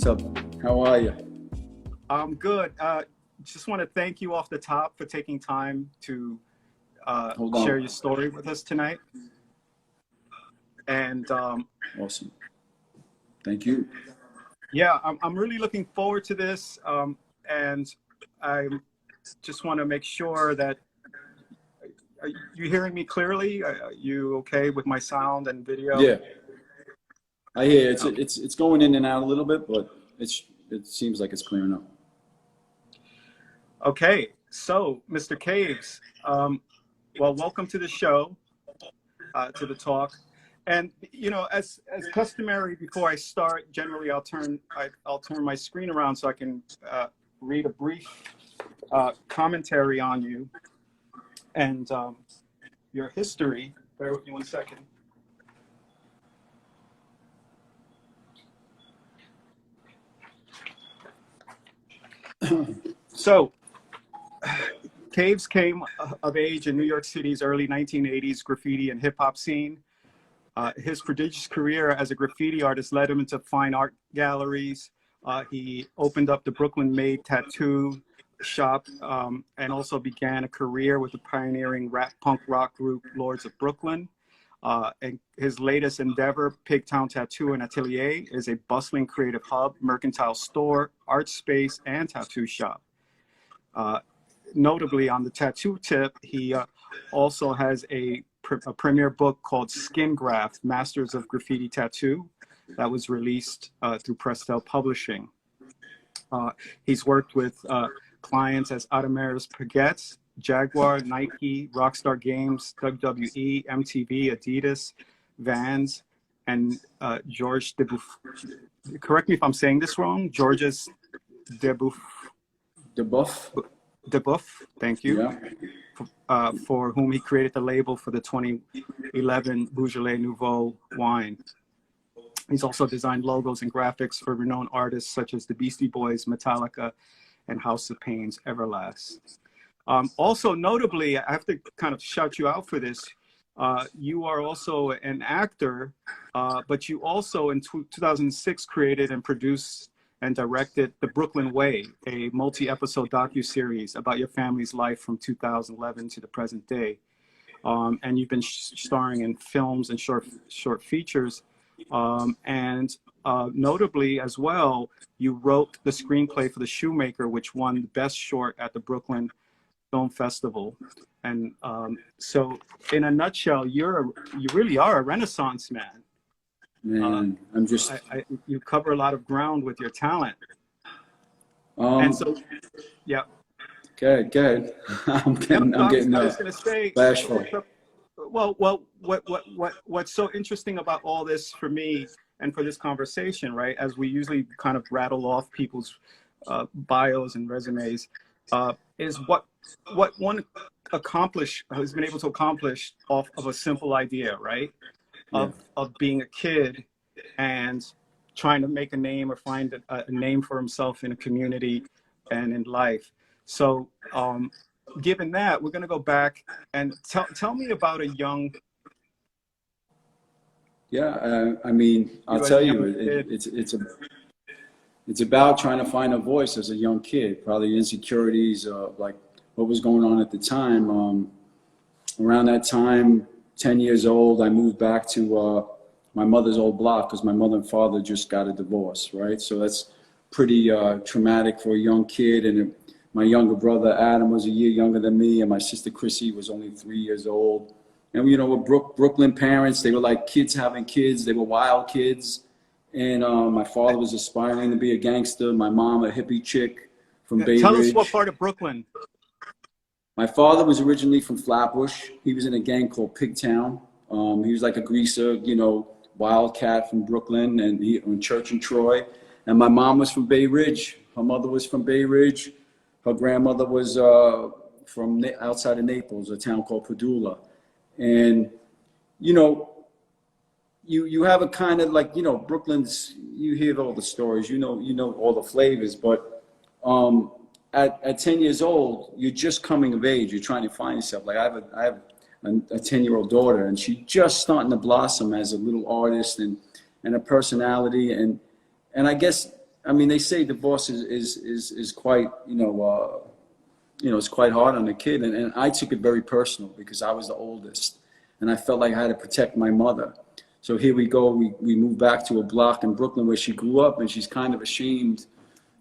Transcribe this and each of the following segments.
What's up? How are you? I'm good. Just want to thank you off the top for taking time to share your story with us tonight. And awesome. Thank you. Yeah, I'm really looking forward to this. And I just want to make sure that are you hearing me clearly? Are you okay with my sound and video? Yeah, I hear it's going in and out a little bit, but it seems like it's clearing up. Okay, so Mr. Caves, well, welcome to the show, to the talk. And you know, as customary, before I start, generally I'll turn my screen around so I can read a brief commentary on you and your history. Bear with me 1 second. So, Caves came of age in New York City's early 1980s graffiti and hip hop scene. His prodigious career as a graffiti artist led him into fine art galleries. He opened up the Brooklyn-made tattoo shop and also began a career with the pioneering rap punk rock group Lords of Brooklyn. And his latest endeavor, Pigtown Tattoo and Atelier, is a bustling creative hub, mercantile store, art space, and tattoo shop. Notably, on the tattoo tip, he also has a premiere book called Skin Graft, Masters of Graffiti Tattoo, that was released through Prestel Publishing. He's worked with clients as Audemars Piguet, Jaguar, Nike, Rockstar Games, WWE, MTV, Adidas, Vans, and Georges Debuff. Correct me if I'm saying this wrong. Georges Debuff. Debuff, thank you. Yeah. For whom he created the label for the 2011 Beaujolais Nouveau wine. He's also designed logos and graphics for renowned artists such as the Beastie Boys, Metallica, and House of Pain's Everlast. Also, notably, I have to kind of shout you out for this. You are also an actor, but you also in 2006 created and produced and directed The Brooklyn Way, a multi-episode docuseries about your family's life from 2011 to the present day. And you've been starring in films and short features. And notably as well, you wrote the screenplay for The Shoemaker, which won the Best Short at the Brooklyn Film Festival. And so in a nutshell, you really are a Renaissance man. Man, I'm just... you cover a lot of ground with your talent. And so, yeah. Go ahead. I'm getting bashful. Well, what's so interesting about all this for me and for this conversation, right, as we usually kind of rattle off people's bios and resumes, is what one has been able to accomplish off of a simple idea, right? Of being a kid and trying to make a name or find a name for himself in a community and in life. So given that, we're going to go back and tell me about a young... Yeah, I mean, I'll tell you, it's about trying to find a voice as a young kid, probably insecurities, like what was going on at the time. Around that time, 10 years old, I moved back to my mother's old block because my mother and father just got a divorce, right? So that's pretty traumatic for a young kid. And my younger brother, Adam, was a year younger than me, and my sister, Chrissy, was only 3 years old. And, you know, we're Brooklyn parents. They were like kids having kids. They were wild kids. And my father was aspiring to be a gangster. My mom, a hippie chick from Bay Ridge. Tell us what part of Brooklyn. My father was originally from Flatbush. He was in a gang called Pigtown. He was like a greaser, you know, wildcat from Brooklyn, and he on Church and Troy. And my mom was from Bay Ridge. Her mother was from Bay Ridge. Her grandmother was from outside of Naples, a town called Padula. And, you know, you have a kind of like, you know, Brooklyn's, you hear all the stories, you know all the flavors, but at 10 years old, you're just coming of age. You're trying to find yourself. Like I have a 10-year-old daughter, and she's just starting to blossom as a little artist and a personality. And I guess I mean, they say divorce is quite, it's quite hard on the kid. And I took it very personal because I was the oldest. And I felt like I had to protect my mother. So here we go. We moved back to a block in Brooklyn where she grew up, and she's kind of ashamed,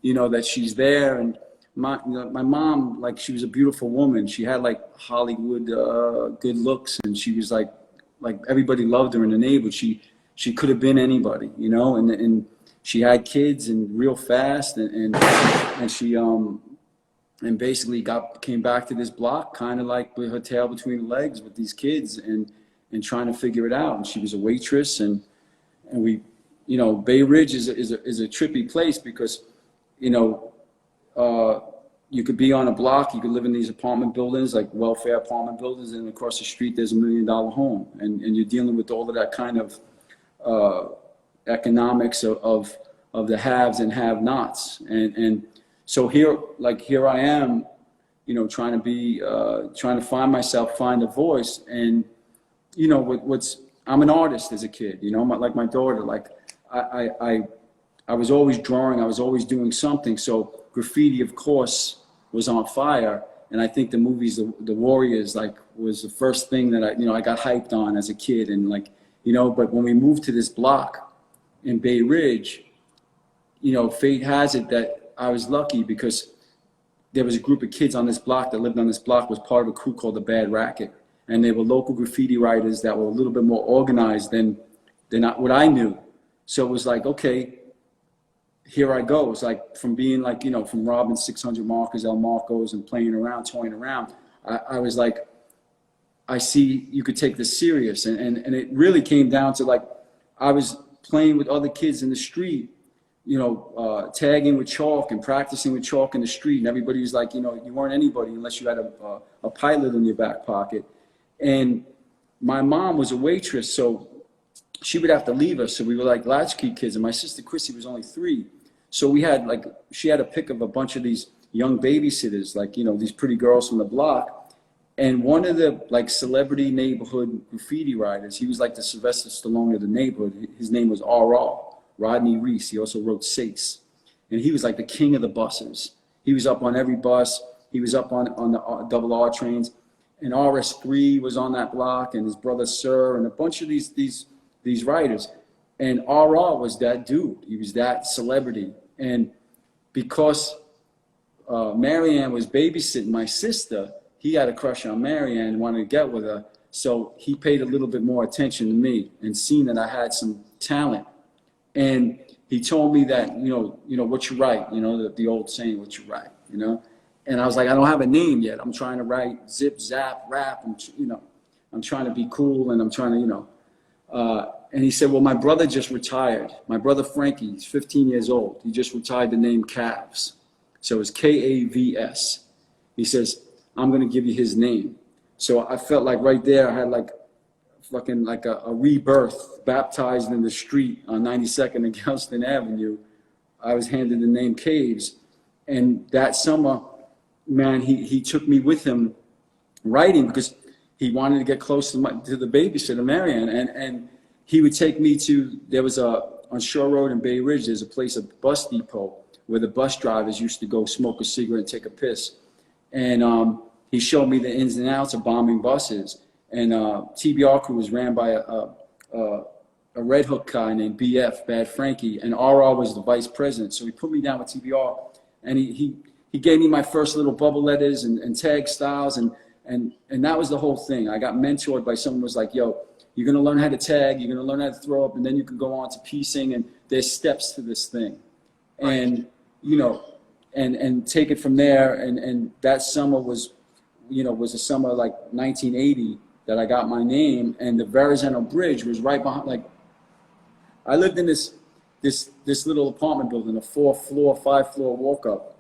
that she's there. And my mom, like, she was a beautiful woman. She had like Hollywood good looks, and she was like everybody loved her in the neighborhood. She could have been anybody, and she had kids and real fast, and she and basically came back to this block kind of like with her tail between her legs with these kids and trying to figure it out. And she was a waitress, and we, Bay Ridge is a trippy place because, you could be on a block, you could live in these apartment buildings, like welfare apartment buildings, and across the street there's $1 million home, and you're dealing with all of that kind of economics of the haves and have-nots, and so here I am, trying to find myself, find a voice, and I'm an artist as a kid, like my daughter, like I was always drawing, I was always doing something. So graffiti, of course, was on fire, and I think the movies, the Warriors, like, was the first thing that I got hyped on as a kid, and but when we moved to this block in Bay Ridge, fate has it that I was lucky because there was a group of kids on this block that lived on this block, was part of a crew called the Bad Racket. And they were local graffiti writers that were a little bit more organized than what I knew. So it was like, okay, here I go. It's like from being like, from robbing 600 markers, El Marcos, and playing around, toying around. I was like, I see you could take this serious. And it really came down to, like, I was playing with other kids in the street, tagging with chalk and practicing with chalk in the street. And everybody was like, you weren't anybody unless you had a pilot in your back pocket. And my mom was a waitress, so she would have to leave us. So we were like latchkey kids, and my sister Chrissy was only 3. So we had she had a pick of a bunch of these young babysitters, these pretty girls from the block. And one of the celebrity neighborhood graffiti writers, he was like the Sylvester Stallone of the neighborhood. His name was R.R. Rodney Reese. He also wrote Sace. And he was like the king of the buses. He was up on every bus. He was up on the double R trains. And RS3 was on that block, and his brother Sir, and a bunch of these writers. And RR was that dude. He was that celebrity. And because Marianne was babysitting my sister, he had a crush on Marianne and wanted to get with her. So he paid a little bit more attention to me and seen that I had some talent. And he told me that, what you write, the old saying, what you write, And I was like, I don't have a name yet. I'm trying to write zip, zap, rap, and, I'm trying to be cool, and I'm trying to, and he said, well, my brother just retired. My brother Frankie, he's 15 years old. He just retired the name KAVES. So it's KAVS. He says, I'm going to give you his name. So I felt like right there I had fucking a rebirth, baptized in the street on 92nd and Galveston Avenue. I was handed the name KAVES. And that summer, man, he took me with him writing because he wanted to get close to the babysitter, Marianne. And he would take me there was on Shore Road in Bay Ridge, there's a place, a bus depot, where the bus drivers used to go smoke a cigarette and take a piss. And he showed me the ins and outs of bombing buses. And TBR crew was ran by a Red Hook guy named BF, Bad Frankie, and RR was the vice president. So he put me down with TBR, and he gave me my first little bubble letters and tag styles, and that was the whole thing. I got mentored by someone who was like, yo, you're gonna learn how to tag, you're gonna learn how to throw up, and then you can go on to piecing, and there's steps to this thing. And, and take it from there, and that summer was a summer like 1980 that I got my name, and the Verrazano Bridge was right behind, I lived in this little apartment building, a 4-floor, 5-floor walk up,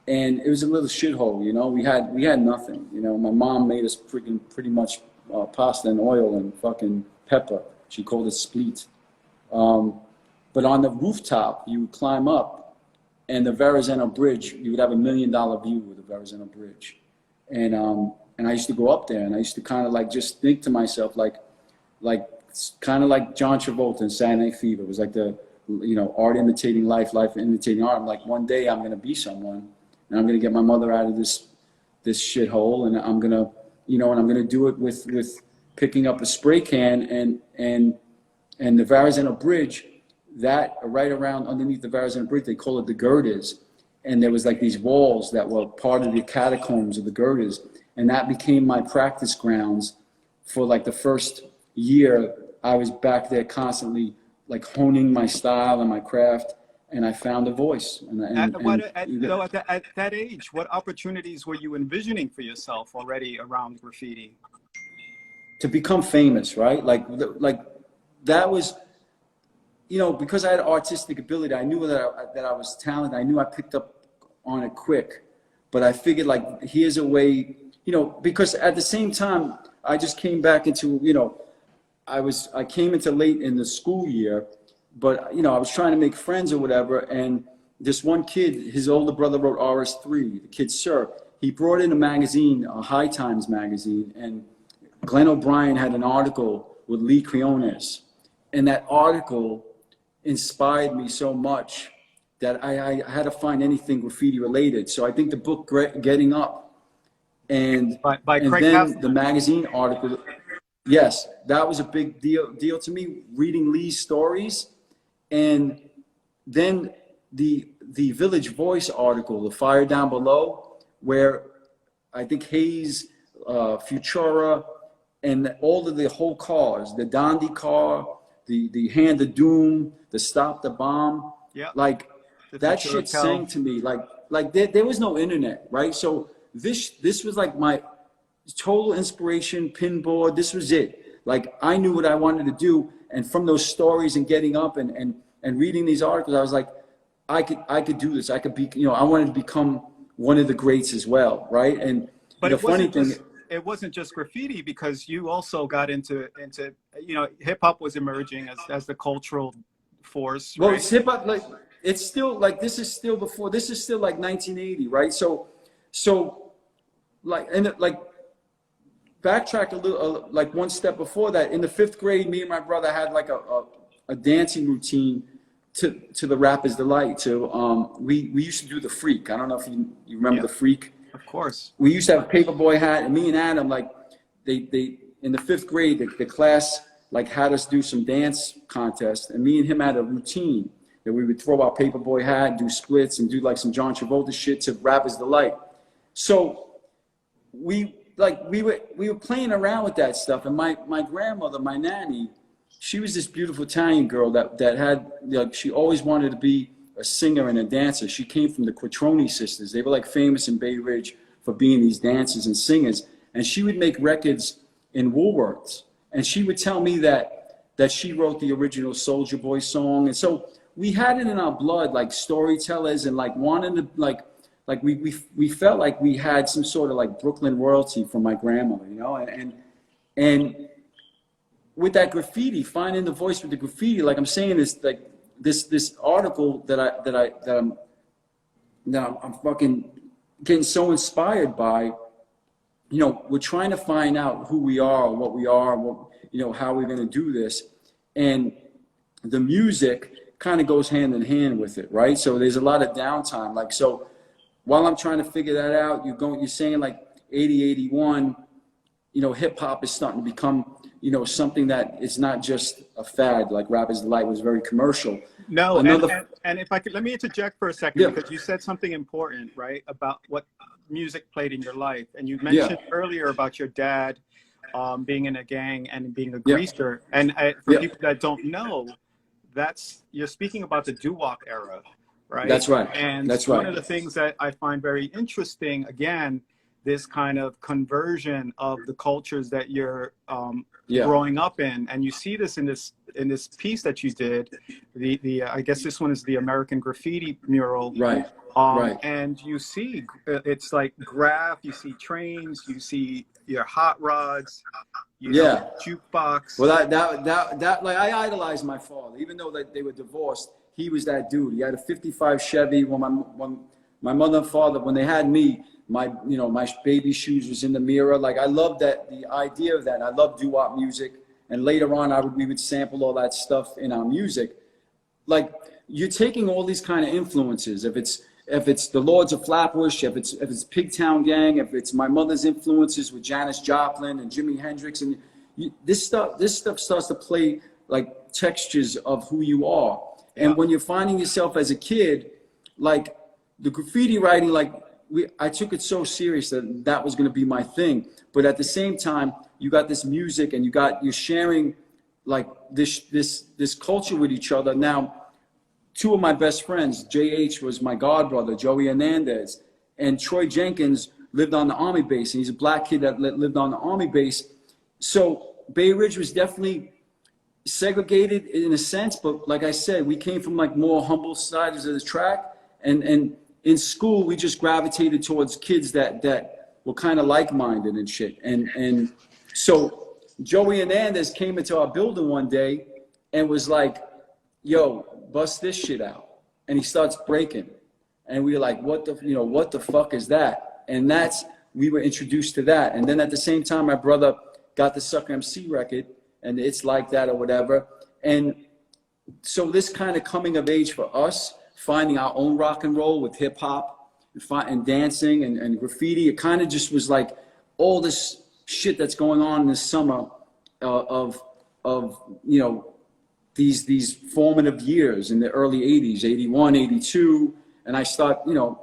and it was a little shithole, we had nothing, my mom made us pretty much pasta and oil and fucking pepper. She called it spleet. But on the rooftop, you would climb up, and the Verrazano Bridge, you would have $1 million view of the Verrazano Bridge. And I used to go up there, and I used to kind of just think to myself, kind of like John Travolta in Saturday Night Fever. It was like the you know, art imitating life, life imitating art. I'm like, one day I'm going to be someone, and I'm going to get my mother out of this shithole, and I'm going to, you know, and I'm going to do it with picking up a spray can and the Verrazano Bridge, that right around underneath the Verrazano Bridge, they call it the girders. And there was like these walls that were part of the catacombs of the girders. And that became my practice grounds for like the first year. I was back there constantly like honing my style and my craft, and I found a voice. At that age, what opportunities were you envisioning for yourself already around graffiti? To become famous, right? Like that was, you know, because I had artistic ability, I knew that I was talented. I knew I picked up on it quick, but I figured like, here's a way, you know, because at the same time, I just came back into, you know, I came into late in the school year, but, you know, I was trying to make friends or whatever. And this one kid, his older brother wrote RS3, the kid, Sir, he brought in a magazine, a High Times magazine, and Glenn O'Brien had an article with Lee Creones. And that article inspired me so much that I had to find anything graffiti related. So I think the book Getting Up and then the magazine article, yes, that was a big deal to me, reading Lee's stories. And then the Village Voice article, The Fire Down Below, where I think Hayes, Futura, and all of the whole cars, the Dondi car, the Hand of Doom, the Stop the Bomb, yeah, like that shit sang to me. Like there was no internet, right? So this was like my total inspiration, pinboard. This was it. Like I knew what I wanted to do, and from those stories and Getting Up and reading these articles, I was like, I could do this. I could be, you know, I wanted to become one of the greats as well, right? And but the funny thing, it wasn't just graffiti, because you also got into you know, hip hop was emerging as the cultural force. Well, right? it's hip hop, like it's still like this is still like 1980, right? So like, and like backtrack a little, like one step before that. In the 5th grade, me and my brother had like a dancing routine to the Rapper's Delight. So we used to do the Freak. I don't know if you remember the Freak. Of course. We used to have a paperboy hat, and me and Adam, like they in the 5th grade, the class like had us do some dance contest, and me and him had a routine that we would throw our paperboy hat, do splits, and do like some John Travolta shit to Rapper's Delight. So we were playing around with that stuff, and my grandmother, my nanny, she was this beautiful Italian girl that had, like, she always wanted to be a singer and a dancer. She came from the Quattroni sisters. They were like famous in Bay Ridge for being these dancers and singers. And she would make records in Woolworths. And she would tell me that she wrote the original Soulja Boy song. And so we had it in our blood, like storytellers, and like wanting to like we felt like we had some sort of like Brooklyn royalty from my grandmother, you know, and with that graffiti, finding the voice with the graffiti, like I'm saying, this article that I'm fucking getting so inspired by. You know, we're trying to find out who we are, what we are, what, you know, how we're going to do this, and the music kind of goes hand in hand with it, right? So there's a lot of downtime. Like, so while I'm trying to figure that out, you're saying like 80, 81, you know, hip hop is starting to become, you know, something that is not just a fad. Like Rapper's Delight was very commercial. No, and if I could, let me interject for a second, because you said something important, right, about what music played in your life. And you mentioned earlier about your dad being in a gang and being a greaser. And for people that don't know, you're speaking about the doo-wop era, right? That's right. And one of the things that I find very interesting, again, this kind of conversion of the cultures that you're growing up in, and you see this in this piece that you did. I guess this one is the American Graffiti mural, right? And you see it's like graph. You see trains. You see your hot rods. You know, jukebox. Well, that like I idolized my father, even though that they were divorced. He was that dude. He had a '55 Chevy. When my mother and father, when they had me, my baby shoes was in the mirror. Like, I loved that, the idea of that. I loved doo-wop music. And later on, we would sample all that stuff in our music. like you're taking all these kind of influences. If it's the Lords of Flatbush, if it's Pigtown Gang, if it's my mother's influences with Janis Joplin and Jimi Hendrix, and this stuff starts to play like textures of who you are. And when you're finding yourself as a kid, like the graffiti writing, like I took it so serious that was going to be my thing. But at the same time, you got this music and you're sharing like this culture with each other. Now, two of my best friends, JH was my godbrother, Joey Hernandez, and Troy Jenkins lived on the Army base, and he's a black kid that lived on the Army base. So Bay Ridge was definitely segregated in a sense, but like I said, we came from like more humble sides of the track, and in school we just gravitated towards kids that were kind of like-minded and shit. And so Joey Hernandez came into our building one day and was like, yo, bust this shit out. And he starts breaking. And we were like, what the fuck is that? And we were introduced to that. And then at the same time, my brother got the Sucker MC record, and It's Like That or whatever. And so this kind of coming of age for us, finding our own rock and roll with hip hop and dancing and graffiti, it kind of just was like all this shit that's going on this summer of these formative years in the early 80s, 81, 82. And I start, now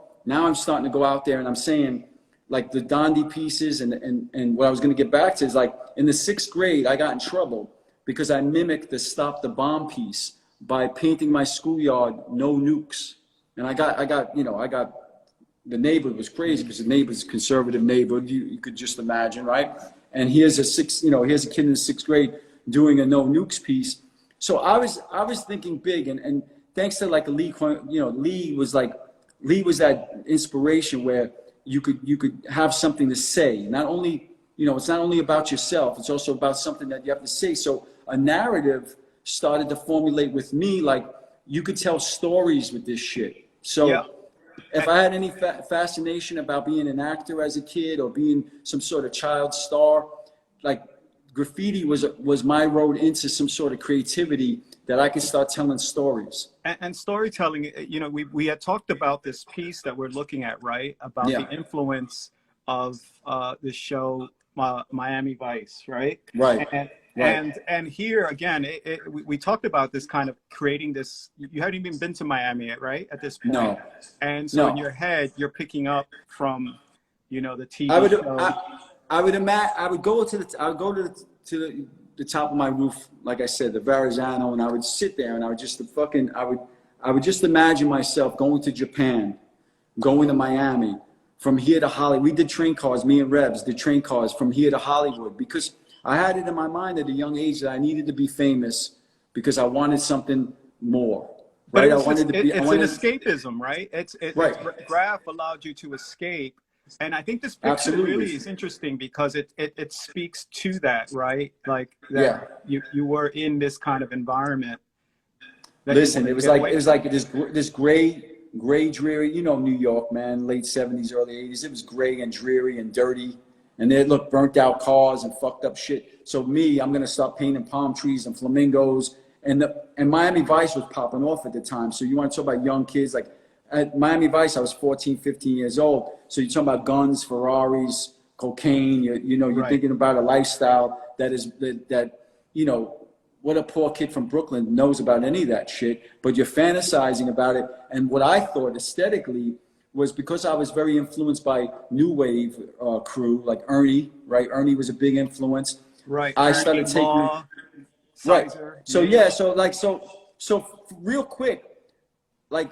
I'm starting to go out there and I'm saying like the Dondi pieces and what I was going to get back to is like in the 6th grade, I got in trouble because I mimicked the Stop the Bomb piece by painting my schoolyard "No Nukes." And I got the neighborhood was crazy because the neighbor's a conservative neighborhood. You could just imagine, right? And here's a kid in the 6th grade doing a "No Nukes" piece. So I was thinking big, and thanks to like Lee, Lee was that inspiration where you could have something to say. Not only, it's not only about yourself, it's also about something that you have to say. So a narrative started to formulate with me, like you could tell stories with this shit. So if I had any fascination about being an actor as a kid or being some sort of child star, like graffiti was my road into some sort of creativity that I could start telling stories. And storytelling, we had talked about this piece that we're looking at, right? About the influence of the show Miami Vice, right? Right. And here again, we talked about this kind of creating this. You haven't even been to Miami yet, right? At this point. No. And so in your head, you're picking up from, the TV show. I would go to the top of my roof, like I said, the Verrazano, and I would sit there and I would just imagine myself going to Japan, going to Miami, from here to Hollywood. We did train cars, me and Rebs did train cars from here to Hollywood, because I had it in my mind at a young age that I needed to be famous because I wanted something more. Right? But it's an escapism, right? Right. Graph allowed you to escape. And I think this picture really is interesting because it speaks to that, right? Like that you were in this kind of environment. Listen, it was like this gray, dreary, New York, man, late 70s, early 80s. It was gray and dreary and dirty. And they looked burnt out cars and fucked up shit. So I'm going to start painting palm trees and flamingos. And Miami Vice was popping off at the time. So you want to talk about young kids, like at Miami Vice, I was 14, 15 years old. So you're talking about guns, Ferraris, cocaine. You're thinking about a lifestyle that what a poor kid from Brooklyn knows about any of that shit. But you're fantasizing about it. And what I thought aesthetically was, because I was very influenced by new wave crew like Ernie, right? Ernie was a big influence. Right. I started taking Law, right. Sizer, So real quick, like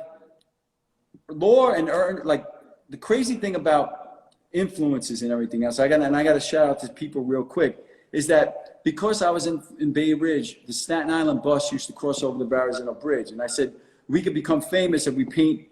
Law and Ernie, like the crazy thing about influences and everything else, I got to shout out to people real quick, is that because I was in Bay Ridge, the Staten Island bus used to cross over the Verrazano Bridge, and I said we could become famous if we paint,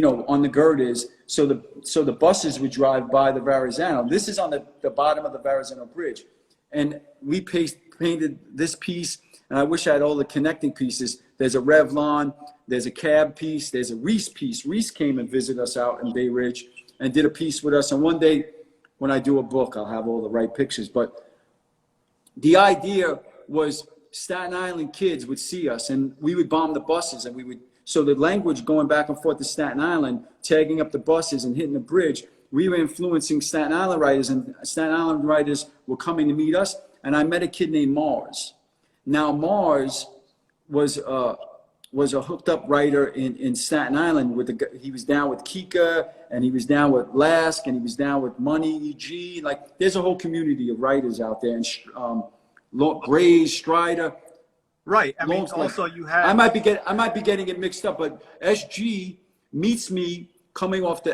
on the girders, so the buses would drive by the Verrazano. This is on the bottom of the Verrazano Bridge. And we painted this piece, and I wish I had all the connecting pieces. There's a Revlon, there's a Cab piece, there's a Reese piece. Reese came and visited us out in Bay Ridge and did a piece with us. And one day, when I do a book, I'll have all the right pictures. But the idea was Staten Island kids would see us, and we would bomb the buses, and we would, so the language going back and forth to Staten Island, tagging up the buses and hitting the bridge, we were influencing Staten Island writers, and Staten Island writers were coming to meet us. And I met a kid named Mars. Now Mars was a hooked up writer in Staten Island. He was down with Kika, and he was down with Lask, and he was down with Money EG. Like, there's a whole community of writers out there, and Grays, Strider. Right. I mean, also you have. I might be getting it mixed up, but SG meets me coming off the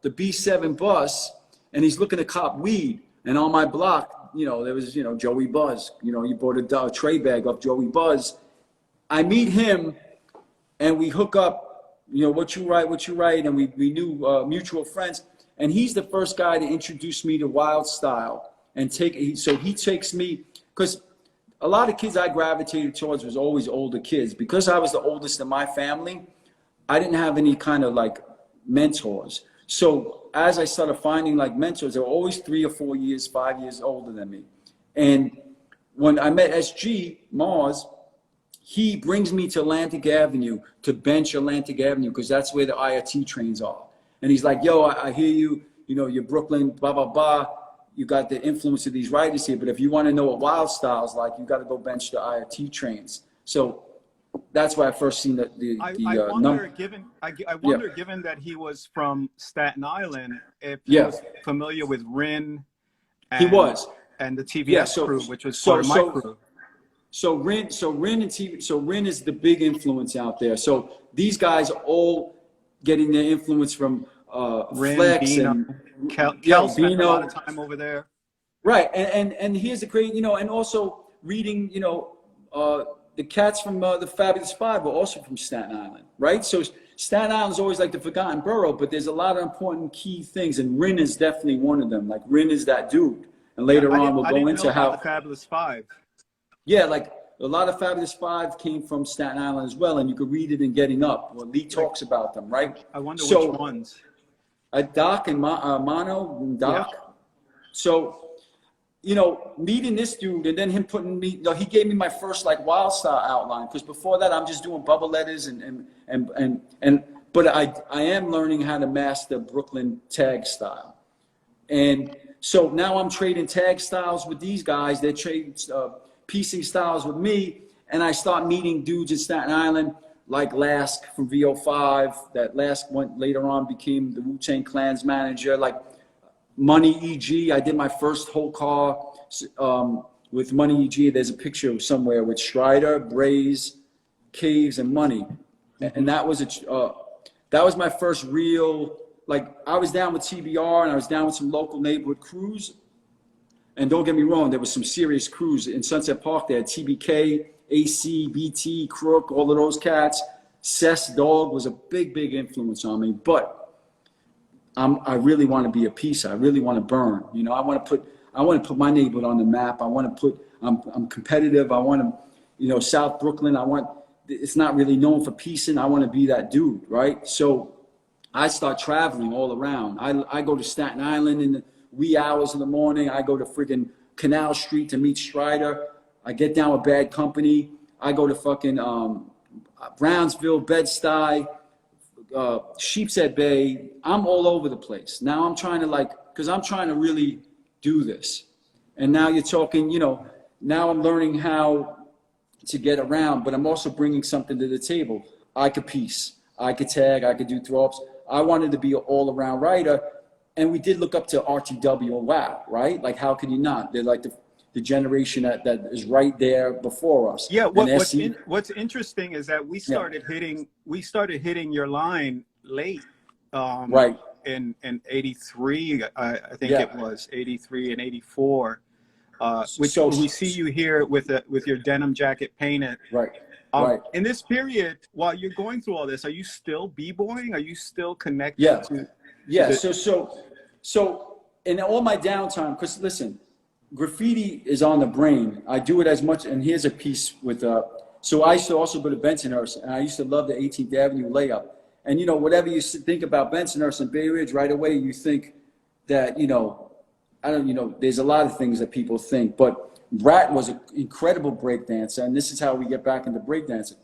B7 bus, and he's looking to cop weed. And on my block, you know, there was, you know, Joey Buzz. You know, you bought a tray bag off Joey Buzz. I meet him, and we hook up. You know, what you write, and we knew mutual friends. And he's the first guy to introduce me to Wild Style, and so he takes me, because a lot of kids I gravitated towards was always older kids. Because I was the oldest in my family, I didn't have any kind of like mentors. So as I started finding like mentors, they were always 3 or 4 years, 5 years older than me. And when I met SG, Mars, he brings me to Atlantic Avenue, to bench Atlantic Avenue, because that's where the IRT trains are. And he's like, yo, I hear you, you know, you're Brooklyn, blah, blah, blah. You got the influence of these writers here, but if you want to know what Wild Style's like, you got to go bench the IRT trains. So that's why I first seen I wonder, given that he was from Staten Island, if he was familiar with Rin. He was. And the TVS crew, which was part of my crew. So Rin and TV. So Rin is the big influence out there. So these guys are all getting their influence from Rin, Flex Bino, and Kel spent a lot of time over there. Right, and here's the great, you know, and also reading, you know, the cats from the Fabulous Five were also from Staten Island, right? So Staten Island's always like the forgotten borough, but there's a lot of important key things, and Rin is definitely one of them. Like, Rin is that dude, and later on we'll go into how the Fabulous Five. Yeah, like a lot of Fabulous Five came from Staten Island as well, and you could read it in Getting Up. Well, Lee talks about them, right? I wonder which ones. Doc and Mono and Doc. Yeah. So, you know, meeting this dude, and then him putting me, you know, he gave me my first like Wild Style outline, because before that I'm just doing bubble letters but I am learning how to master Brooklyn tag style. And so now I'm trading tag styles with these guys. They're trading piecing styles with me, and I start meeting dudes in Staten Island like Lask from VO5. That Lask went later on became the Wu-Tang Clan's manager. Like Money EG, I did my first whole car with Money EG. There's a picture somewhere with Strider, Braze, Caves, and Money, and that was my first real, like, I was down with TBR, and I was down with some local neighborhood crews. And don't get me wrong, there was some serious crews in Sunset Park. They had TBK, AC, BT, Crook, all of those cats. Cess Dog was a big influence on me. But I really want to be a piece. I really want to burn. You know, I want to put my neighborhood on the map. I'm competitive. I want to, you know, South Brooklyn. It's not really known for piecing. I want to be that dude, right? So I start traveling all around. I go to Staten Island in the wee hours of the morning. I go to friggin' Canal Street to meet Strider. I get down with Bad Company. I go to fucking Brownsville, Bed-Stuy, Sheepshead Bay. I'm all over the place. Now I'm trying to because I'm trying to really do this. And now you're talking, you know, now I'm learning how to get around, but I'm also bringing something to the table. I could piece, I could tag, I could do throw-ups. I wanted to be an all-around writer. And we did look up to RTW and WAP, right? Like, how could you not? They're like the generation that is right there before us. Yeah. What's interesting is that we started hitting your line late. Right. In 83, I think it was 83 and 84. So we see you here with your denim jacket painted. Right. Right. In this period, while you're going through all this, are you still b-boying? Are you still connected to? Yeah, so in all my downtime, because listen, graffiti is on the brain. I do it as much, and here's a piece with, so I used to also go to Bensonhurst, and I used to love the 18th Avenue layup. And, you know, whatever you think about Bensonhurst and Bay Ridge, right away you think that, you know, I don't, there's a lot of things that people think, but Brat was an incredible breakdancer, and this is how we get back into breakdancing.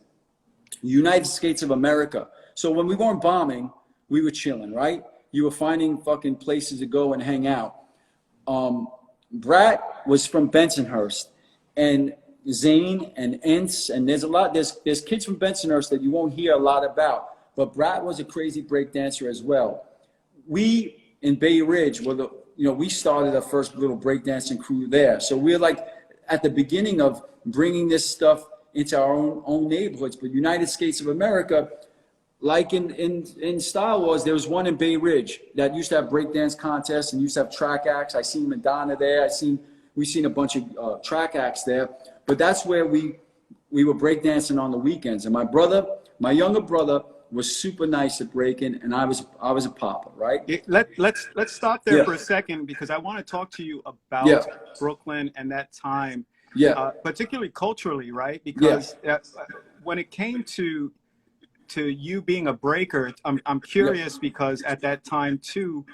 United States of America. So when we weren't bombing, we were chilling, right? You were finding fucking places to go and hang out. Brat was from Bensonhurst, and Zane and Ents, and there's kids from Bensonhurst that you won't hear a lot about, but Brat was a crazy breakdancer as well. We in Bay Ridge were we started our first little breakdancing crew there. So we're like at the beginning of bringing this stuff into our own neighborhoods. But United States of America, like in Star Wars, there was one in Bay Ridge that used to have breakdance contests and used to have track acts. I seen Madonna there. We've seen a bunch of track acts there. But that's where we were breakdancing on the weekends. And my younger brother, was super nice at breaking, and I was a papa, right? Let's stop there for a second, because I want to talk to you about Brooklyn and that time, particularly culturally, right? Because when it came to you being a breaker, I'm curious because at that time too,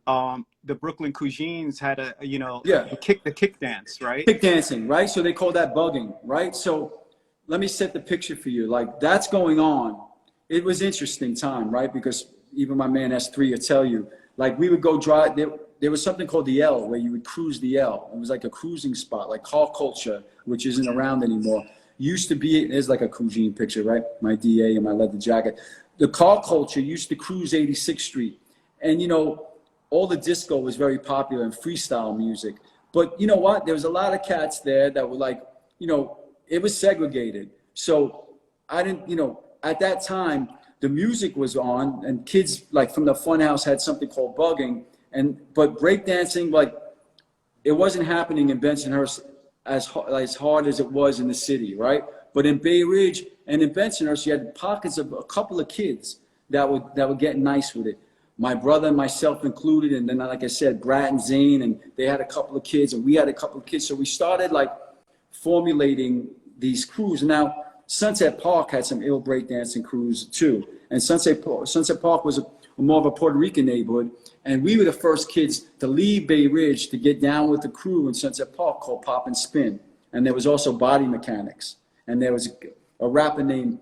the Brooklyn Cousins had the kick dance, right? Kick dancing, right? So they call that bugging, right? So let me set the picture for you. Like, that's going on. It was interesting time, right? Because even my man S3 will tell you, like, we would go drive, there was something called the L, where you would cruise the L. It was like a cruising spot, like car culture, which isn't around anymore. Used to be, there's like a Cousine picture, right? My DA and my leather jacket. The car culture used to cruise 86th Street. And, all the disco was very popular and freestyle music. But you know what? There was a lot of cats there that were like, it was segregated. So I didn't, at that time, the music was on, and kids like from the funhouse had something called bugging, but breakdancing, like, it wasn't happening in Bensonhurst as hard as it was in the city, right? But in Bay Ridge and in Bensonhurst, you had pockets of a couple of kids that were getting nice with it. My brother and myself included, and then, like I said, Brat and Zane, and they had a couple of kids, and we had a couple of kids. So we started like formulating these crews. Now, Sunset Park had some ill breakdancing crews too. And Sunset Park was more of a Puerto Rican neighborhood. And we were the first kids to leave Bay Ridge to get down with the crew in Sunset Park called Pop and Spin. And there was also Body Mechanics. And there was a rapper named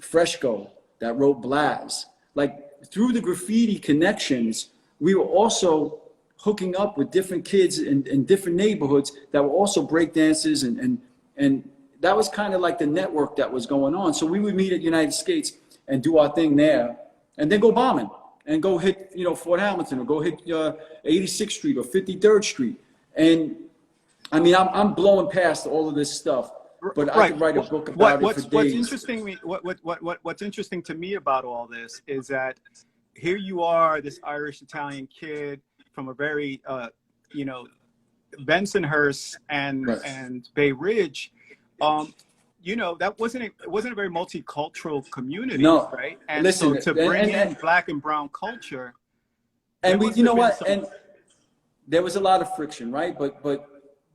Freshco that wrote Blaz. Like, through the graffiti connections, we were also hooking up with different kids in different neighborhoods that were also breakdancers, and that was kind of like the network that was going on. So we would meet at United States and do our thing there, and then go bombing and go hit, Fort Hamilton, or go hit 86th Street or 53rd Street. And I mean, I'm blowing past all of this stuff, but I could write a book about it for days. What's interesting to me about all this is that here you are, this Irish Italian kid from a very, Bensonhurst and Bay Ridge. That wasn't a very multicultural community, right? And listen, so to bring in black and brown culture, and and there was a lot of friction, right?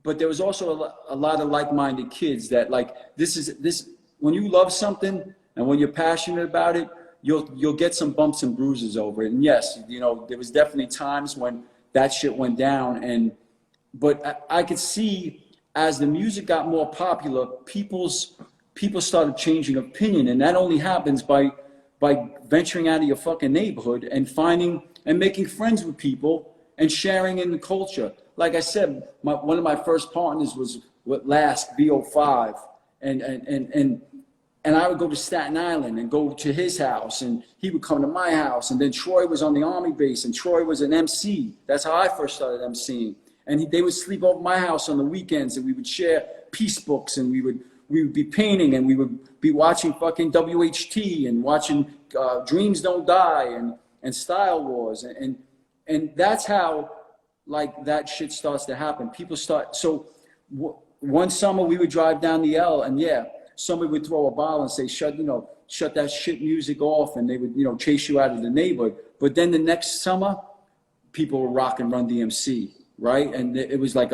But there was also a lot of like-minded kids that, like, this when you love something and when you're passionate about it, you'll get some bumps and bruises over it. And yes, there was definitely times when that shit went down, but I could see, as the music got more popular, people started changing opinion, and that only happens by venturing out of your fucking neighborhood and finding and making friends with people and sharing in the culture. Like I said, one of my first partners was with Last VO5, and I would go to Staten Island and go to his house, and he would come to my house, and then Troy was on the Army base, and Troy was an MC. That's how I first started MCing. And they would sleep over my house on the weekends, and we would share peace books, and we would be painting, and we would be watching fucking WHT and watching Dreams Don't Die and Style Wars, and that's how, like, that shit starts to happen. People start. So one summer we would drive down the L, and somebody would throw a bottle and say, shut that shit music off, and they would chase you out of the neighborhood. But then the next summer, people were rocking Run DMC. Right, and it was like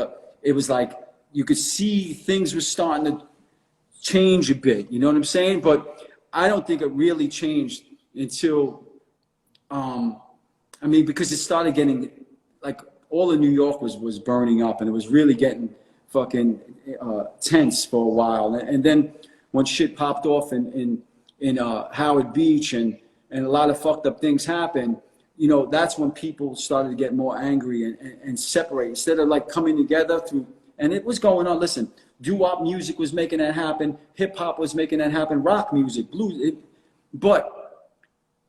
you could see things were starting to change a bit. You know what I'm saying? But I don't think it really changed until, because it started getting like all of New York was burning up, and it was really getting fucking tense for a while. And then when shit popped off in Howard Beach and a lot of fucked up things happened, you know, that's when people started to get more angry and separate instead of like coming together through. And it was going on. Listen, doo-wop music was making that happen. Hip hop was making that happen. Rock music, blues. But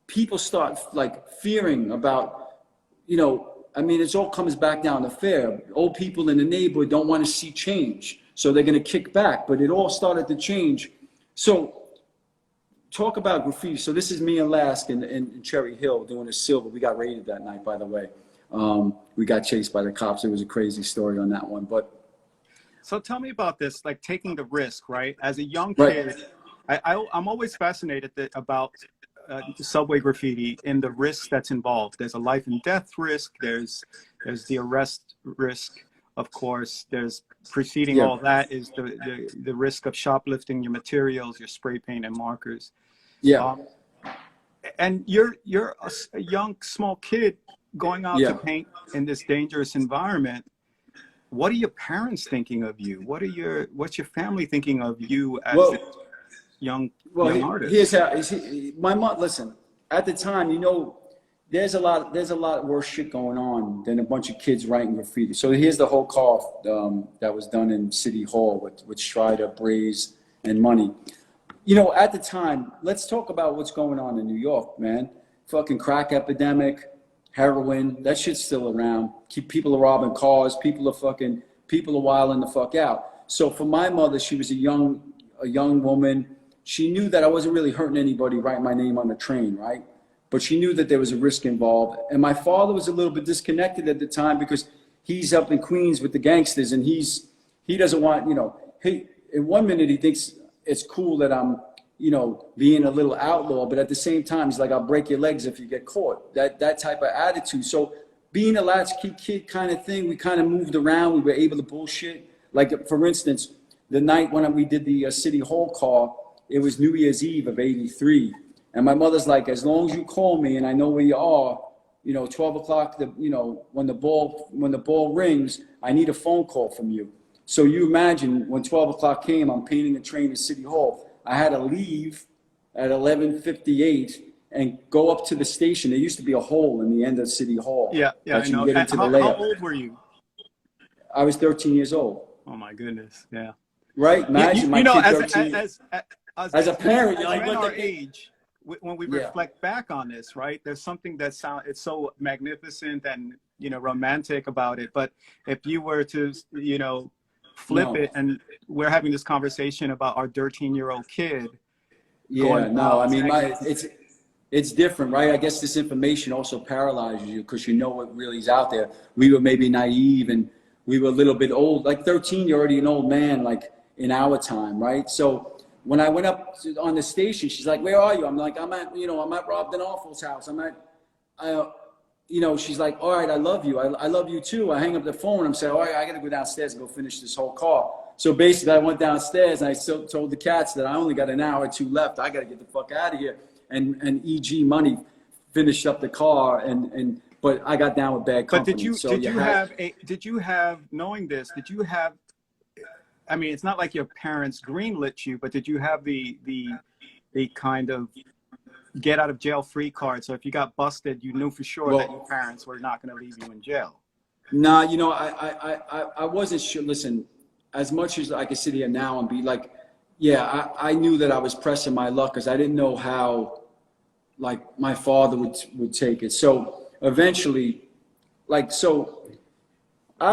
people start like fearing about, you know, I mean, it all comes back down to fear. Old people in the neighborhood don't want to see change, so they're going to kick back. But it all started to change. So talk about graffiti. So this is me and Lask in Cherry Hill doing a silver. We got raided that night, by the way. We got chased by the cops. It was a crazy story on that one. But so tell me about this, like taking the risk, right? As a young kid, I'm always fascinated about the subway graffiti and the risk that's involved. There's a life and death risk. There's the arrest risk, of course. There's preceding all that is the risk of shoplifting your materials, your spray paint and markers. Yeah. And you're a young, small kid going out to paint in this dangerous environment. What are your parents thinking of you? What's your family thinking of you as a young artist? Here's how my mom. Listen, at the time, you know, there's a lot worse shit going on than a bunch of kids writing graffiti. So here's the whole call that was done in City Hall with Strider, Braze, and Money. You know, at the time, let's talk about what's going on in New York, man. Fucking crack epidemic, heroin, that shit's still around. People are robbing cars, people are wilding the fuck out. So for my mother, she was a young woman. She knew that I wasn't really hurting anybody writing my name on the train, right? But she knew that there was a risk involved. And my father was a little bit disconnected at the time because he's up in Queens with the gangsters, and he doesn't want, you know, in 1 minute he thinks it's cool that I'm, you know, being a little outlaw, but at the same time, he's like, I'll break your legs if you get caught. That type of attitude. So being a latchkey kid kind of thing, we kind of moved around. We were able to bullshit. Like, for instance, the night when we did the City Hall call, it was New Year's Eve of '83. And my mother's like, as long as you call me and I know where you are, you know, 12 o'clock, you know, when the ball rings, I need a phone call from you. So you imagine when 12 o'clock came, I'm painting a train in City Hall. I had to leave at 11:58 and go up to the station. There used to be a hole in the end of City Hall. Yeah, I know. How old were you? I was 13 years old. Oh my goodness, yeah. Right? Imagine my kid 13. As a parent, you're like, our age, when we reflect back on this, right? There's something it's so magnificent and, you know, romantic about it. But if you were to, you know, flip it, and we're having this conversation about our 13-year-old kid. Yeah, no, I mean, it's different, right? I guess this information also paralyzes you because you know what really is out there. We were maybe naive and we were a little bit old. Like 13, you're already an old man, like in our time, right? So when I went up on the station, she's like, where are you? I'm like, I'm at Rob Denolfo's house. You know, she's like, all right, I love you. I love you too. I hang up the phone. I'm saying, all right, I got to go downstairs and go finish this whole car. So basically I went downstairs and I still told the cats that I only got an hour or two left. I got to get the fuck out of here. And E.G. Money finished up the car but I got down with bad company. But did you have, knowing this, I mean, it's not like your parents greenlit you, but did you have the kind of get out of jail free card? So if you got busted, you knew for sure that your parents were not going to leave you in jail. Nah, you know, I wasn't sure. Listen, as much as I could sit here now and be like, yeah, I knew that I was pressing my luck because I didn't know how, like, my father would take it. So eventually, I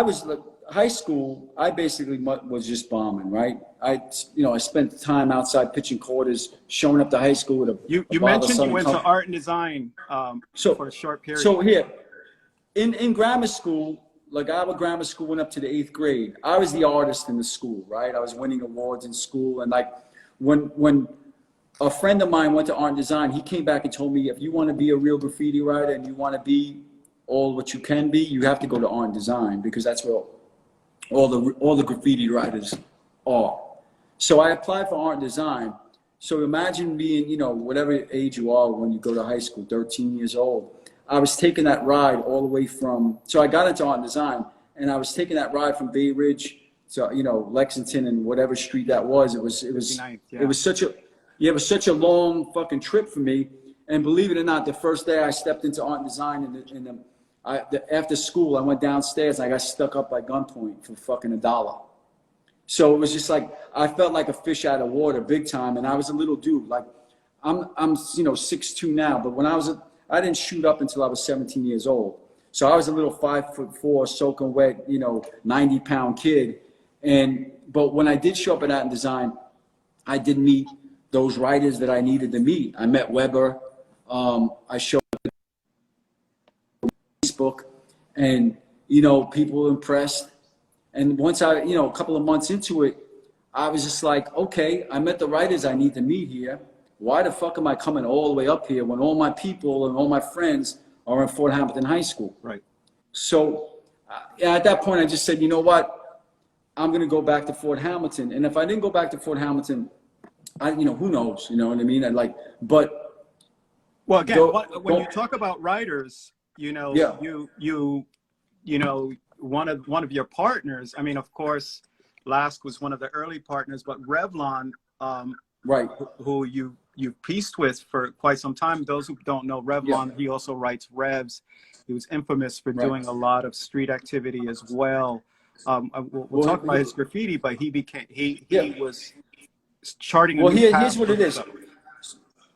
was like, high school, I basically was just bombing, right? I spent time outside pitching quarters, showing up to high school with a You mentioned you went to art and design for a short period. So here, in grammar school, like our grammar school went up to the 8th grade. I was the artist in the school, right? I was winning awards in school. And like when a friend of mine went to art and design, he came back and told me, if you want to be a real graffiti writer and you want to be all what you can be, you have to go to art and design because that's where all the graffiti writers are. So I applied for art and design. So imagine being, you know, whatever age you are when you go to high school, 13 years old. I was taking that ride all the way from, so I got into art and design, and I was taking that ride from Bay Ridge to, you know, Lexington and whatever street that was. It was such a, yeah, it was such a long fucking trip for me. And believe it or not, the first day I stepped into art and design, after school, I went downstairs and I got stuck up by gunpoint for fucking $1. So it was just like, I felt like a fish out of water big time. And I was a little dude. Like, I'm you know, 6'2" now, but when I didn't shoot up until I was 17 years old. So I was a little 5'4", soaking wet, you know, 90-pound kid. But when I did show up at Art and Design, I did meet those writers that I needed to meet. I met Weber. I showed up on Facebook, and, you know, people were impressed. And once I, you know, a couple of months into it, I was just like, okay, I met the writers I need to meet here. Why the fuck am I coming all the way up here when all my people and all my friends are in Fort Hamilton High School? Right. So at that point, I just said, you know what? I'm going to go back to Fort Hamilton. And if I didn't go back to Fort Hamilton, you know, who knows? You know what I mean? Well, again, when you talk about writers, you know, yeah. you know, one of your partners, I mean, of course, Lask was one of the early partners, but Revlon, right, who you've pieced with for quite some time. Those who don't know Revlon, he also writes Revs. He was infamous for doing a lot of street activity as well. We'll talk about his graffiti, but he was charting. Well, here's what it is.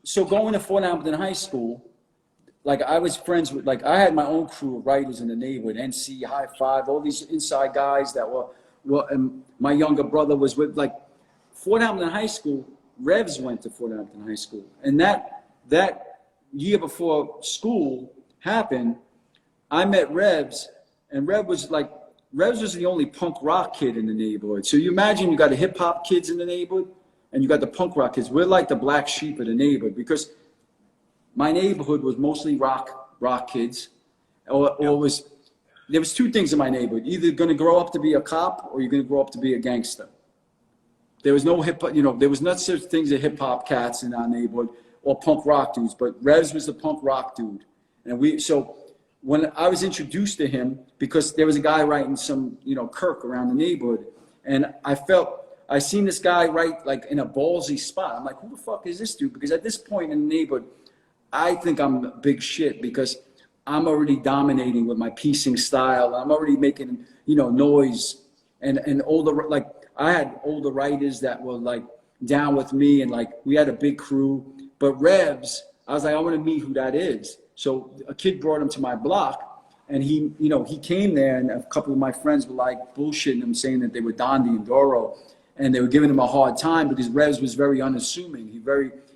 So going to Fort Hamilton High School, like I was friends with, like I had my own crew of writers in the neighborhood, NC, High Five, all these inside guys that were and my younger brother was with, like Fort Hamilton High School. Revs went to Fort Hamilton High School, and that year before school happened, I met Revs, and Revs was the only punk rock kid in the neighborhood. So you imagine you got the hip hop kids in the neighborhood, and you got the punk rock kids. We're like the black sheep of the neighborhood because my neighborhood was mostly rock kids, or there was two things in my neighborhood: either going to grow up to be a cop or you're going to grow up to be a gangster. There was no there was not such things as hip hop cats in our neighborhood or punk rock dudes, but Revs was the punk rock dude. And so when I was introduced to him, because there was a guy writing some, you know, Kirk around the neighborhood, and I seen this guy write like in a ballsy spot. I'm like, who the fuck is this dude? Because at this point in the neighborhood, I think I'm big shit because I'm already dominating with my piecing style. I'm already making, you know, noise and older, like I had older writers that were like down with me, and like we had a big crew. But Revs, I was like, I want to meet who that is. So a kid brought him to my block, and he came there, and a couple of my friends were like bullshitting him, saying that they were Dondi and Doro, and they were giving him a hard time because Revs was very unassuming.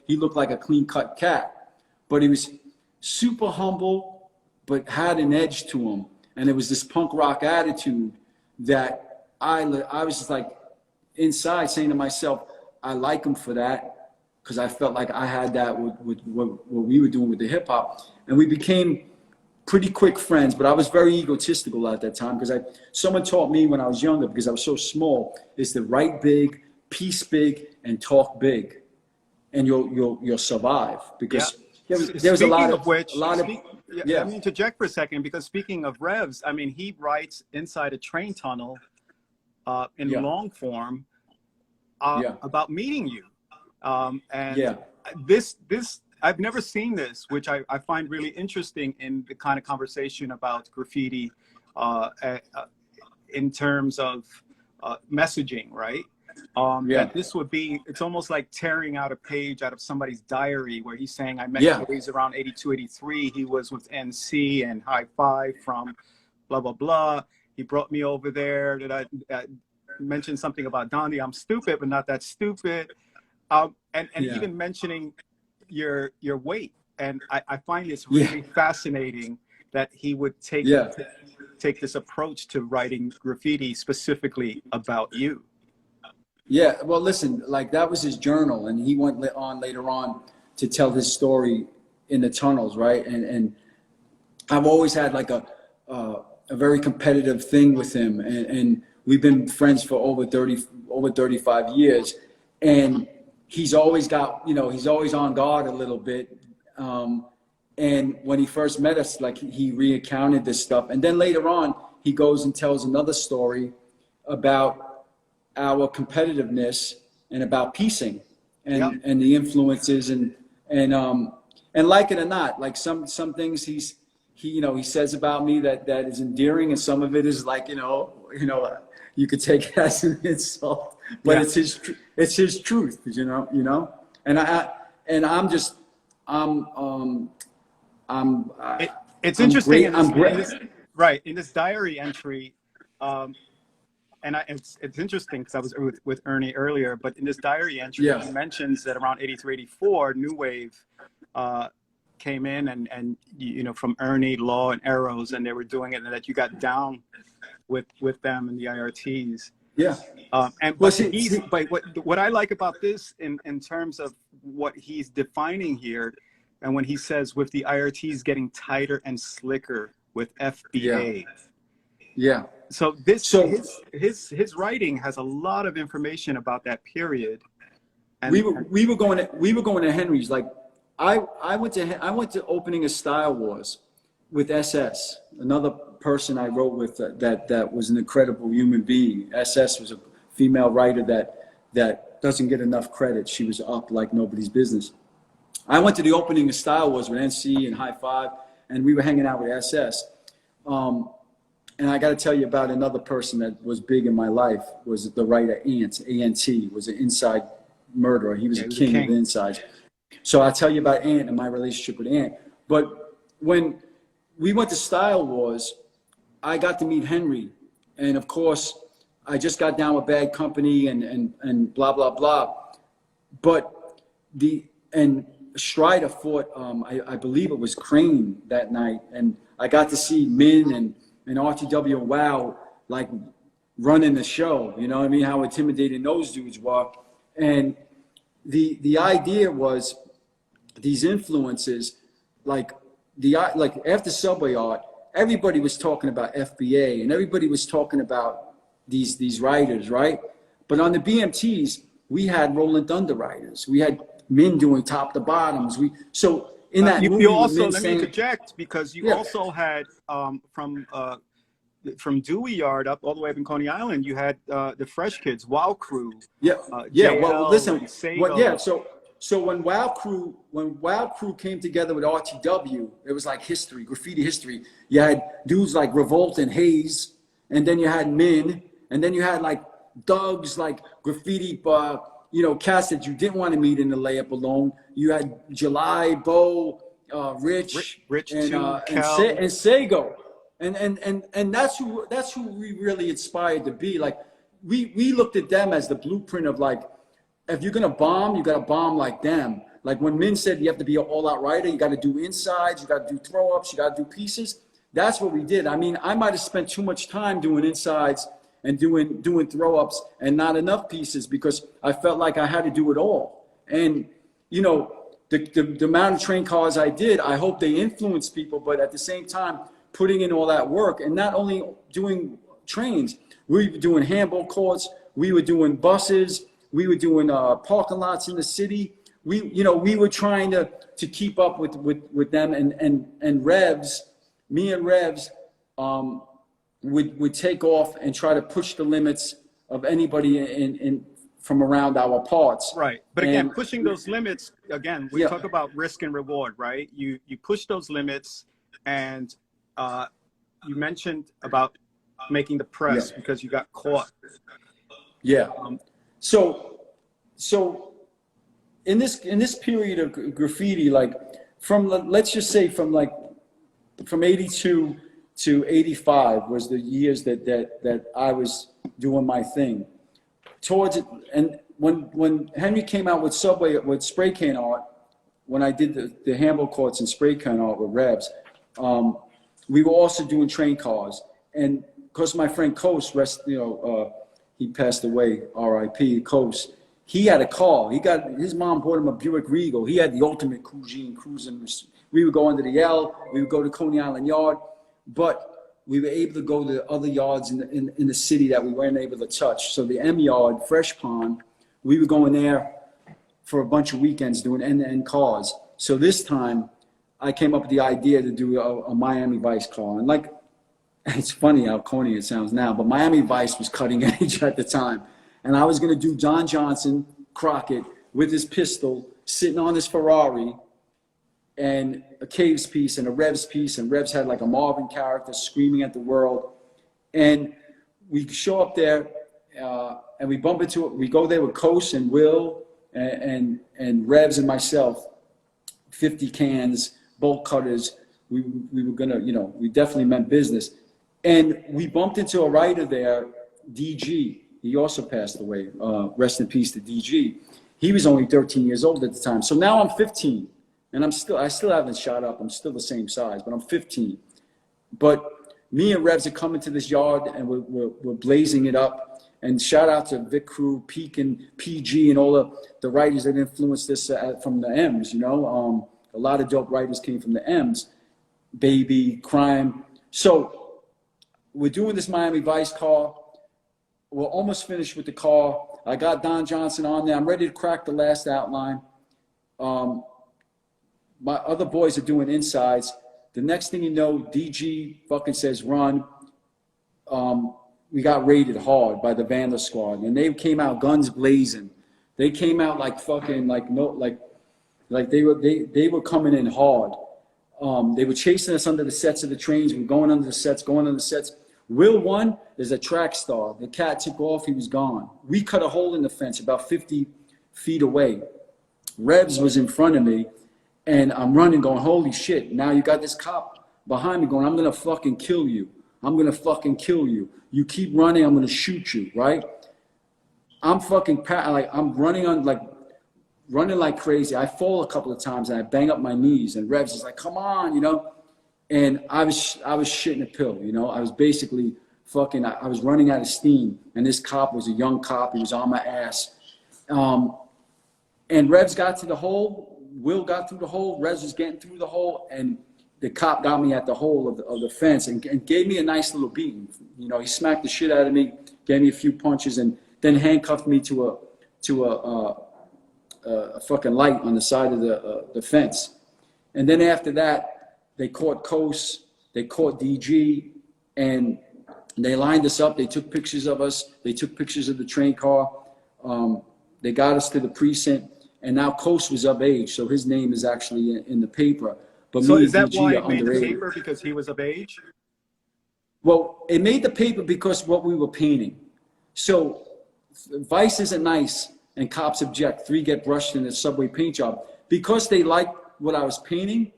He looked like a clean-cut cat, but he was super humble, but had an edge to him, and it was this punk rock attitude that I was just like inside saying to myself, I like him for that, because I felt like I had that with what we were doing with the hip hop. And we became pretty quick friends, but I was very egotistical at that time because someone taught me when I was younger, because I was so small, is to write big, piece big, and talk big, and you'll survive. Because there was a lot of Let me interject for a second, because speaking of Revs, I mean, he writes inside a train tunnel in long form about meeting you. This I've never seen this, which I find really interesting in the kind of conversation about graffiti in terms of messaging, right? That this would be, it's almost like tearing out a page out of somebody's diary where he's saying, I met Hayes around 82, 83. He was with NC and High Five from blah, blah, blah. He brought me over there. Did I mention something about Dondi? I'm stupid, but not that stupid. And even mentioning your weight. And I find this really fascinating that he would take this approach to writing graffiti specifically about you. Yeah, well, listen, like that was his journal, and he went on later on to tell his story in the tunnels, right? And I've always had like a very competitive thing with him, and we've been friends for over 35 years, and he's always got, he's always on guard a little bit, And when he first met us, like he recounted this stuff. And then later on, he goes and tells another story about our competitiveness and about piecing and the influences and like it or not, like some things he says about me that is endearing, and some of it is like, you could take it as an insult, but it's his truth, you know. It's interesting. Great. In this diary entry, it's interesting because I was with Ernie earlier, but in this diary entry, he mentions that around 83, 84, New Wave came in and from Ernie, Law, and Arrows, and they were doing it, and that you got down with them and the IRTs. Yeah. But what I like about this in terms of what he's defining here, and when he says with the IRTs getting tighter and slicker with FBA. Yeah. So his writing has a lot of information about that period. And we were going to Henry's. Like I went to opening a Style Wars with SS, another person I wrote with that was an incredible human being. SS was a female writer that doesn't get enough credit. She was up like nobody's business. I went to the opening of Style Wars with NC and High Five, and we were hanging out with SS. And I got to tell you about another person that was big in my life, was the writer Ant, A-N-T, was an inside murderer. He was a king of the insides. So I'll tell you about Ant and my relationship with Ant. But when we went to Style Wars, I got to meet Henry. And of course, I just got down with Bad Company and blah, blah, blah. But Strider fought, I believe it was Crane that night. And I got to see Min and RTW and WOW like running the show. You know what I mean? How intimidating those dudes were. And the idea was these influences, like after Subway Art, everybody was talking about FBA and everybody was talking about these writers, right? But on the BMTs, we had Rolling Thunder writers. We had men doing top to bottoms. So in that movie, you also, let me interject, because you also had from Dewey Yard up all the way up in Coney Island, you had the Fresh Kids, Wow Crew. Well, listen. So when Wow Crew came together with RTW, it was like history, graffiti history. You had dudes like Revolt and Hayes, and then you had Min, and then you had like Doug's like graffiti, cats that you didn't want to meet in the layup alone. You had July, Bo, Rich and Sago, and that's who we really inspired to be. Like we looked at them as the blueprint of like, if you're gonna bomb, you gotta bomb like them. Like when Min said you have to be an all-out writer, you got to do insides, you got to do throw-ups, you got to do pieces. That's what we did. I mean, I might have spent too much time doing insides and doing throw-ups and not enough pieces because I felt like I had to do it all. And the amount of train cars I did, I hope they influenced people, but at the same time, putting in all that work and not only doing trains, we were doing handball courts, we were doing buses, we were doing parking lots in the city. We were trying to keep up with them and Revs, me and Revs would take off and try to push the limits of anybody in from around our parts. Right. But again, pushing those limits, again, we talk about risk and reward, right? You push those limits, and you mentioned about making the press because you got caught. Yeah. So in this period of graffiti, like let's just say from 82 to 85 was the years that I was doing my thing. Towards it, and when Henry came out with Subway with spray can art, when I did the handball courts and spray can art with Rebs, we were also doing train cars. And because my friend Coast, he passed away, R.I.P. Coast. He had a car. His mom bought him a Buick Regal. He had the ultimate Cougine cruising. We would go under the L. We would go to Coney Island Yard, but we were able to go to other yards in the city that we weren't able to touch. So the M Yard, Fresh Pond, we were going there for a bunch of weekends doing end-to-end cars. So this time, I came up with the idea to do a Miami Vice car. And like, it's funny how corny it sounds now, but Miami Vice was cutting edge at the time. And I was going to do Don Johnson, Crockett, with his pistol, sitting on his Ferrari, and a Caves piece and a Revs piece. And Revs had like a Marvin character screaming at the world. And we show up there, and we bump into it. We go there with Coase and Will and Revs and myself, 50 cans, bolt cutters. We were going to, you know, we definitely meant business. And we bumped into a writer there, DG. He also passed away. Rest in peace to DG. He was only 13 years old at the time. So now I'm 15, and I still haven't shot up. I'm still the same size, but I'm 15. But me and Revs are coming to this yard, and we're blazing it up. And shout out to Vic Crew, Peak, and PG, and all the writers that influenced this from the M's. You know, a lot of dope writers came from the M's. Baby, Crime. So we're doing this Miami Vice car. We're almost finished with the car. I got Don Johnson on there. I'm ready to crack the last outline. My other boys are doing insides. The next thing you know, DG fucking says run. We got raided hard by the Vandal Squad, and they came out guns blazing. They came out like fucking like they were coming in hard. They were chasing us under the sets of the trains. We were going under the sets, Will One is a track star. The cat took off, he was gone. We cut a hole in the fence about 50 feet away. Revs was in front of me, and I'm running going, holy shit, now you got this cop behind me going, I'm gonna fucking kill you. I'm gonna fucking kill you. You keep running, I'm gonna shoot you, right? I'm fucking, I'm running like crazy. I fall a couple of times and I bang up my knees, and Revs is like, come on, you know? And I was shitting a pill, you know? I was basically fucking, I was running out of steam, and this cop was a young cop. He was on my ass. And Revs got to the hole. Will got through the hole. Revs was getting through the hole, and the cop got me at the hole of the fence and gave me a nice little beating. You know, he smacked the shit out of me, gave me a few punches, and then handcuffed me to a fucking light on the side of the fence. And then after that, they caught Coase, they caught DG, and they lined us up. They took pictures of us. They took pictures of the train car. They got us to the precinct, and now Coase was of age, so his name is actually in the paper. But so me is and that DG why are it made the underage. paper, because he was of age? Well, it made the paper because what we were painting. So Vice isn't nice, and cops object. 3 get brushed in a subway paint job. Because they liked what I was painting,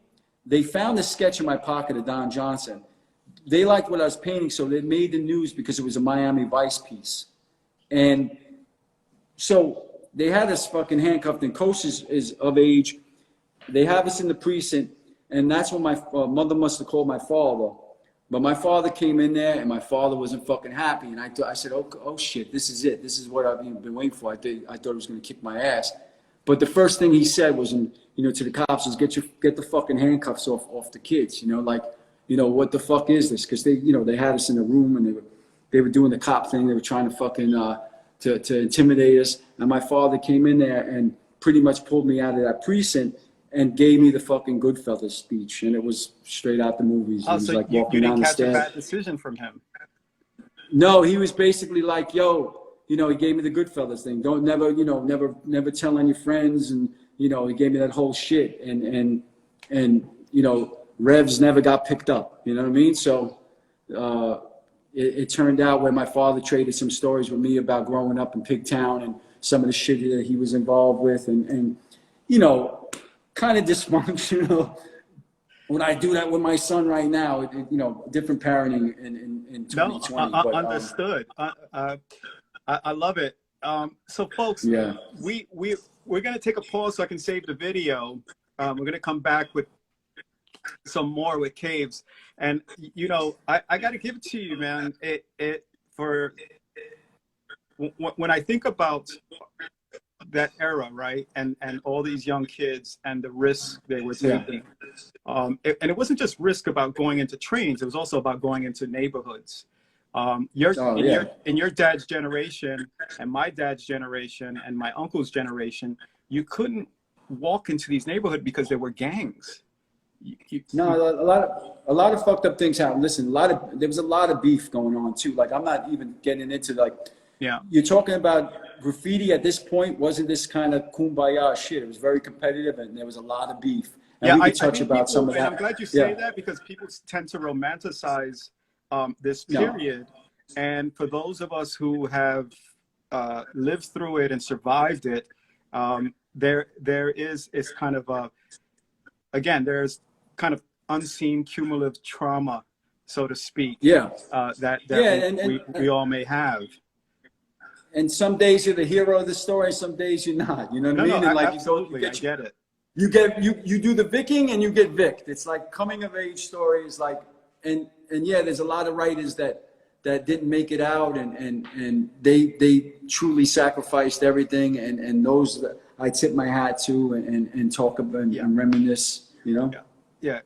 they found a sketch in my pocket of Don Johnson. They liked what I was painting, so they made the news because it was a Miami Vice piece. And so they had us fucking handcuffed, and Coase is of age. They have us in the precinct, and that's when my mother must have called my father. But my father came in there, and my father wasn't fucking happy. And I said, oh shit, this is it. This is what I've been waiting for. I thought he was going to kick my ass. But the first thing he said was, to the cops, was get the fucking handcuffs off the kids. What the fuck is this? Because they had us in a room, and they were doing the cop thing. They were trying to fucking to intimidate us. And my father came in there and pretty much pulled me out of that precinct and gave me the fucking Goodfellas speech, and it was straight out the movies. Oh, He was so like you walking didn't down the catch a stairs. bad decision from him? No, he was basically like, yo, he gave me the Goodfellas thing. Don't never tell on your friends, and he gave me that whole shit, and Revs never got picked up. You know what I mean? So it turned out where my father traded some stories with me about growing up in Pigtown and some of the shit that he was involved with, and kind of dysfunctional. When I do that with my son right now, different parenting in 2020. No, understood. I love it. So folks, yeah, we're going to take a pause so I can save the video. We're going to come back with some more with Caves. And, I got to give it to you, man. When I think about that era, right, and all these young kids and the risks they were taking, and it wasn't just risk about going into trains, it was also about going into neighborhoods. In your dad's generation and my dad's generation and my uncle's generation, you couldn't walk into these neighborhoods because there were gangs. No, a lot of fucked up things happen. Listen, there was a lot of beef going on too. Like, I'm not even getting into, like, yeah. you're talking about graffiti at this point. Wasn't this kind of kumbaya shit? It was very competitive, and there was a lot of beef. And Yeah, we I could touch think about people, some of and that. I'm glad you say that, because people tend to romanticize this period. And for those of us who have lived through it and survived it, there is kind of a, again, there's kind of unseen cumulative trauma, so to speak, that we all may have. And some days you're the hero of the story, some days you're not. You know what I mean? No, And like, absolutely, I get it. You do the vicking and you get vicked. It's like coming of age stories, like, and yeah, there's a lot of writers that didn't make it out, and they truly sacrificed everything, and those that I tip my hat to and talk about and reminisce, you know? Yeah.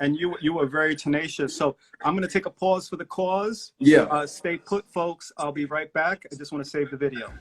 And you were very tenacious. So I'm going to take a pause for the cause. Yeah. Stay put, folks. I'll be right back. I just want to save the video.